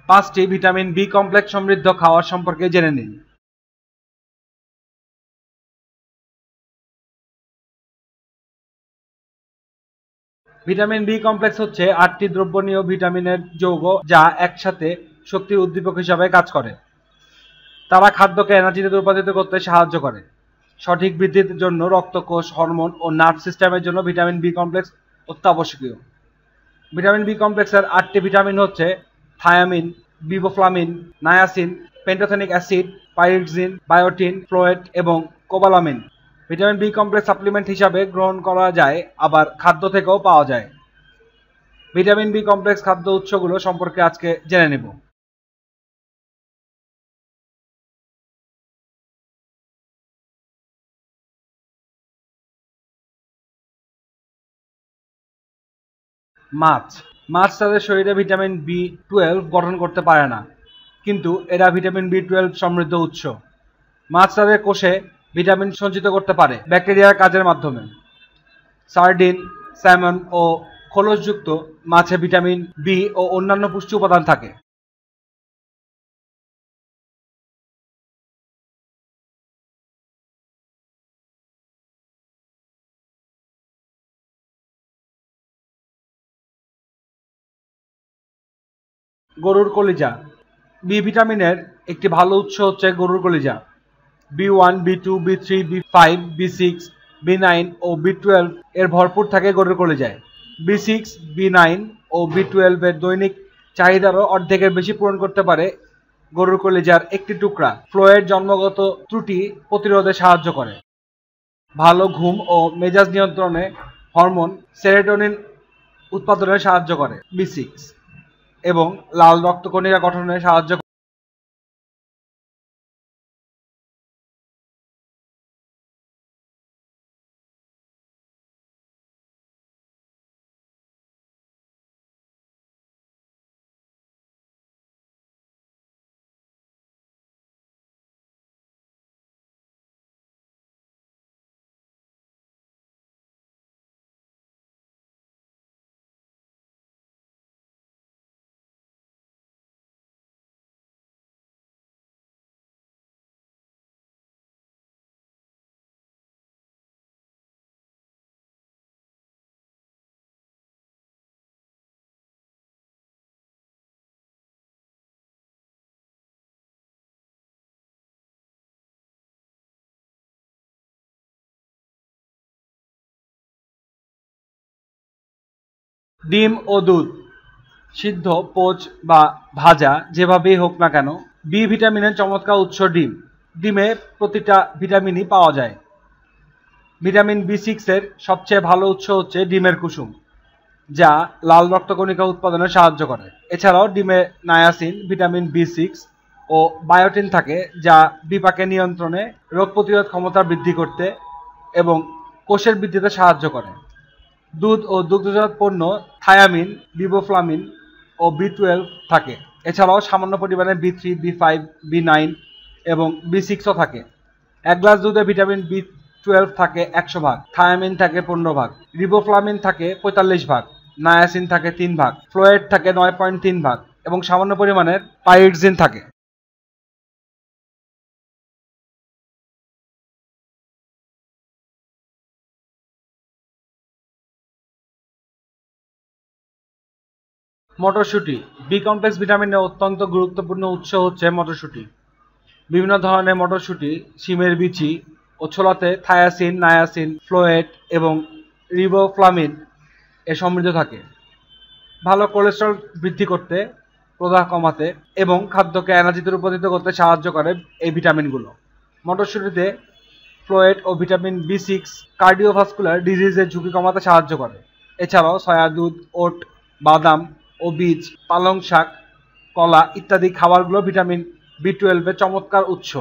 5টি vitamin B complex সমৃদ্ধ খাবার সম্পর্কে জেনে নিন। ভিটামিন বি কমপ্লেক্স হচ্ছে 8টি দ্রবণীয় ভিটামিনের যৌগ যা একসাথে শক্তির উদ্দীপক হিসাবে কাজ করে। তারা খাদ্যকে এনার্জিতে রূপান্তরিত করতে সাহায্য করে। সঠিক বৃদ্ধির জন্য রক্তকোষ, হরমোন ও নার্ভ সিস্টেমের জন্য ভিটামিন বি কমপ্লেক্স অত্যাবশ্যকীয়। ভিটামিন বি কমপ্লেক্সের 8টি ভিটামিন হচ্ছে thiamine, riboflavin, niacin, pantothenic acid, pyridoxine, biotin, folate এবং cobalamin. Vitamin B complex supplement হিসাবে গ্রহণ করা যায়, আবার খাদ্য থেকেও পাওয়া যায়। ভিটামিন বি কমপ্লেক্স খাদ্য উৎসগুলো সম্পর্কে আজকে জেনে নেব। মাছ মাছ তাদের শরীরে ভিটামিন বি12 গঠন করতে পারে না, কিন্তু এরা ভিটামিন বি12 সমৃদ্ধ উৎস। মাছ তাদের কোষে ভিটামিন সঞ্চিত করতে পারে ব্যাকটেরিয়ার কাজের মাধ্যমে। সার্ডিন, স্যামন ও খোলসযুক্ত মাছে ভিটামিন বি ও অন্যান্য পুষ্টি উপাদান থাকে। গরুর কলিজা বি ভিটামিনের একটি ভালো উৎস হচ্ছে গরুর কলিজা। বি1, বি2, বি3, বি5, বি6, বি9 ও বি12 এর ভরপুর থাকে গরুর কলিজায়। বি6, বি9 ও বি12 এর দৈনিক চাহিদারও অর্ধেকের বেশি পূরণ করতে পারে গরুর কলিজার একটি টুকরা। ফ্লোয়েড জন্মগত ত্রুটি প্রতিরোধে সাহায্য করে। ভালো ঘুম ও মেজাজ নিয়ন্ত্রণে হরমোন সেরোটোনিন উৎপাদনে সাহায্য করে বি6, এবং লাল রক্তকণিকা গঠনে সাহায্য করে। ডিম ও দুধ সিদ্ধ, পোচ বা ভাজা যেভাবেই হোক না কেন, বি ভিটামিনের চমৎকার উৎস ডিম। ডিমে প্রতিটা ভিটামিনই পাওয়া যায়। ভিটামিন বি6 এর সবচেয়ে ভালো উৎস হচ্ছে ডিমের কুসুম, যা লাল রক্তকণিকা উৎপাদনে সাহায্য করে। এছাড়াও ডিমে নায়াসিন, ভিটামিন বি6 ও বায়োটিন থাকে, যা বিপাকে নিয়ন্ত্রণে, রোগ প্রতিরোধ ক্ষমতা বৃদ্ধি করতে এবং কোষের বৃদ্ধিতে সাহায্য করে। দুধ ও দুগ্ধজাত পণ্য থায়ামিন, রিবোফ্লাভিন ও বি12 থাকে। এছাড়াও সামান্য পরিমাণে বি3, বি5, বি9 এবং বি6ও থাকে। এক গ্লাস দুধে ভিটামিন বি12 থাকে 100 ভাগ, থায়ামিন থাকে 15 ভাগ, রিবোফ্লাভিন থাকে 45 ভাগ, নায়াসিন থাকে 3 ভাগ, ফ্লোয়েড থাকে 9.3 ভাগ এবং সামান্য পরিমাণের পাইরিডজিন থাকে। মটরশুঁটি বি কমপ্লেক্স ভিটামিনের অত্যন্ত গুরুত্বপূর্ণ উৎস হচ্ছে মটরশুঁটি। বিভিন্ন ধরনের মটরশুঁটি, শিমের বিচি ও ছোলাতে থায়াসিন, নায়াসিন, ফ্লোয়েট এবং রিবোফ্লাভিন এ সমৃদ্ধ থাকে। ভালো কোলেস্টেরল বৃদ্ধি করতে, প্রদাহ কমাতে এবং খাদ্যকে এনার্জিতে রূপান্তরিত করতে সাহায্য করে এই ভিটামিনগুলো। মটরশুঁটিতে ফ্লোয়েট ও ভিটামিন বি6 কার্ডিওভাস্কুলার ডিজিজের ঝুঁকি কমাতে সাহায্য করে। এছাড়াও সয়া দুধ, ওট, বাদাম ও বীজ, পালং শাক, কলা ইত্যাদি খাবারগুলো ভিটামিন বি12 এর চমৎকার উৎস।